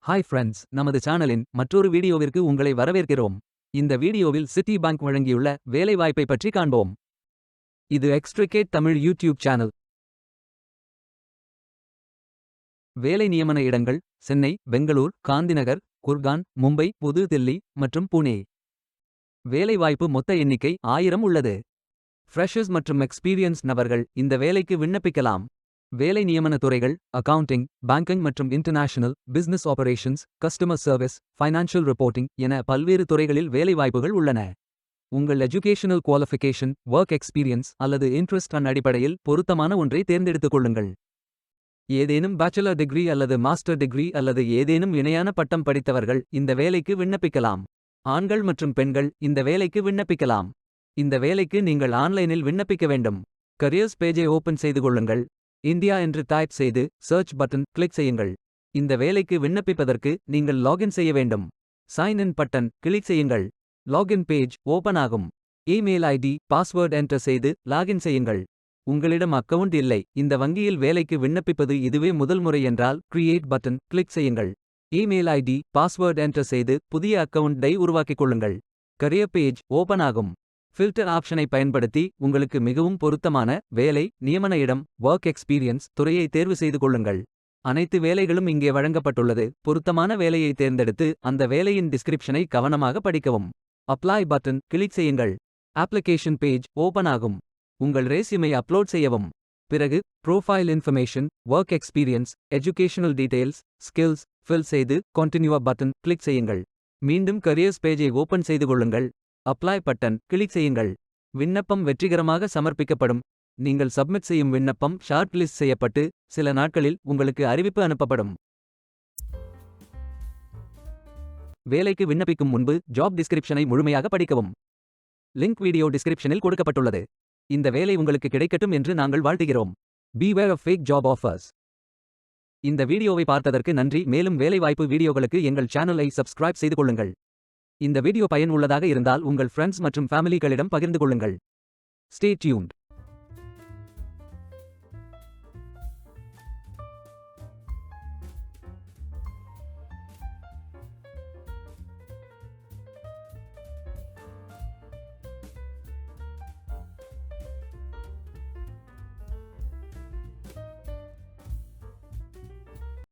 Hi friends, நமது சேனலின் மற்றொரு வீடியோவிற்கு உங்களை வரவேற்கிறோம். இந்த வீடியோவில் சிட்டி பேங்க் வழங்கியுள்ள வேலைவாய்ப்பை பற்றி காண்போம். இது எக்ஸ்ட்ரிகேட் தமிழ் யூடியூப் சேனல். வேலை நியமன இடங்கள் சென்னை, பெங்களூர், காந்திநகர், குர்கான், மும்பை, புது தில்லி மற்றும் புனே. வேலைவாய்ப்பு மொத்த எண்ணிக்கை 1000 உள்ளது. ஃப்ரெஷர்ஸ் மற்றும் எக்ஸ்பீரியன்ஸ் நபர்கள் இந்த வேலைக்கு விண்ணப்பிக்கலாம். வேலை நியமன துறைகள் அக்கவுண்டிங், பேங்கிங் மற்றும் international business operations, customer service, financial reporting என பல்வேறு துறைகளில் வேலைவாய்ப்புகள் உள்ளன. உங்கள் எஜுகேஷனல் குவாலிஃபிகேஷன், ஒர்க் எக்ஸ்பீரியன்ஸ் அல்லது இன்ட்ரெஸ்ட் அடிப்படையில் பொருத்தமான ஒன்றை தேர்ந்தெடுத்துக் கொள்ளுங்கள். ஏதேனும் பேச்சுலர் டிகிரி அல்லது மாஸ்டர் டிகிரி அல்லது ஏதேனும் இணையான பட்டம் படித்தவர்கள் இந்த வேலைக்கு விண்ணப்பிக்கலாம். ஆண்கள் மற்றும் பெண்கள் இந்த வேலைக்கு விண்ணப்பிக்கலாம். இந்த வேலைக்கு நீங்கள் ஆன்லைனில் விண்ணப்பிக்க வேண்டும். கரியர்ஸ் பேஜை ஓபன் செய்து கொள்ளுங்கள். இந்தியா என்று டைப் செய்து சர்ச் பட்டன் கிளிக் செய்யுங்கள். இந்த வேலைக்கு விண்ணப்பிப்பதற்கு நீங்கள் லாகின் செய்ய வேண்டும். சைன் இன் பட்டன் கிளிக் செய்யுங்கள். லாகின் பேஜ் ஓபன் ஆகும். இமெயில் ஐடி, பாஸ்வேர்ட் என்டர் செய்து லாகின் செய்யுங்கள். உங்களிடம் அக்கவுண்ட் இல்லை, இந்த வங்கியில் வேலைக்கு விண்ணப்பிப்பது இதுவே முதல் முறை என்றால் கிரியேட் பட்டன் கிளிக் செய்யுங்கள். இமெயில் ஐடி, பாஸ்வேர்ட் என்டர் செய்து புதிய அக்கவுண்டை உருவாக்கிக் கொள்ளுங்கள். கரியர் பேஜ் ஓபன் ஆகும். ஃபில்டர் ஆப்ஷனை பயன்படுத்தி உங்களுக்கு மிகவும் பொருத்தமான வேலை நியமன இடம், ஒர்க் எக்ஸ்பீரியன்ஸ் துறையை தேர்வு செய்து கொள்ளுங்கள். அனைத்து வேலைகளும் இங்கே வழங்கப்பட்டுள்ளது. பொருத்தமான வேலையை தேர்ந்தெடுத்து அந்த வேலையின் டிஸ்கிரிப்ஷனை கவனமாக படிக்கவும். அப்ளை பட்டன் கிளிக் செய்யுங்கள். அப்ளிகேஷன் பேஜ் ஓபன் ஆகும். உங்கள் ரெஸ்யூமை அப்லோட் செய்யவும். பிறகு profile information, work experience, educational details, skills fill செய்து கண்டினியூ பட்டன் கிளிக் செய்யுங்கள். மீண்டும் கரியர்ஸ் பேஜை ஓபன் செய்து கொள்ளுங்கள். அப்ளை பட்டன் கிளிக் செய்யுங்கள். விண்ணப்பம் வெற்றிகரமாக சமர்ப்பிக்கப்படும். நீங்கள் சப்மிட் செய்யும் விண்ணப்பம் ஷார்ட் லிஸ்ட் செய்யப்பட்டு சில நாட்களில் உங்களுக்கு அறிவிப்பு அனுப்பப்படும். வேலைக்கு விண்ணப்பிக்கும் முன்பு ஜாப் டிஸ்கிரிப்ஷனை முழுமையாக படிக்கவும். லிங்க் வீடியோ டிஸ்கிரிப்ஷனில் கொடுக்கப்பட்டுள்ளது. இந்த வேலை உங்களுக்கு கிடைக்கட்டும் என்று நாங்கள் வாழ்த்துகிறோம். Beware of fake job offers. இந்த வீடியோவை பார்த்ததற்கு நன்றி. மேலும் வேலைவாய்ப்பு வீடியோகளுக்கு எங்கள் சேனலை சப்ஸ்கிரைப் செய்து கொள்ளுங்கள். இந்த வீடியோ பயன் உள்ளதாக இருந்தால் உங்கள் ஃப்ரெண்ட்ஸ் மற்றும் ஃபேமிலிகளிடம் பகிர்ந்து கொள்ளுங்கள். Stay tuned.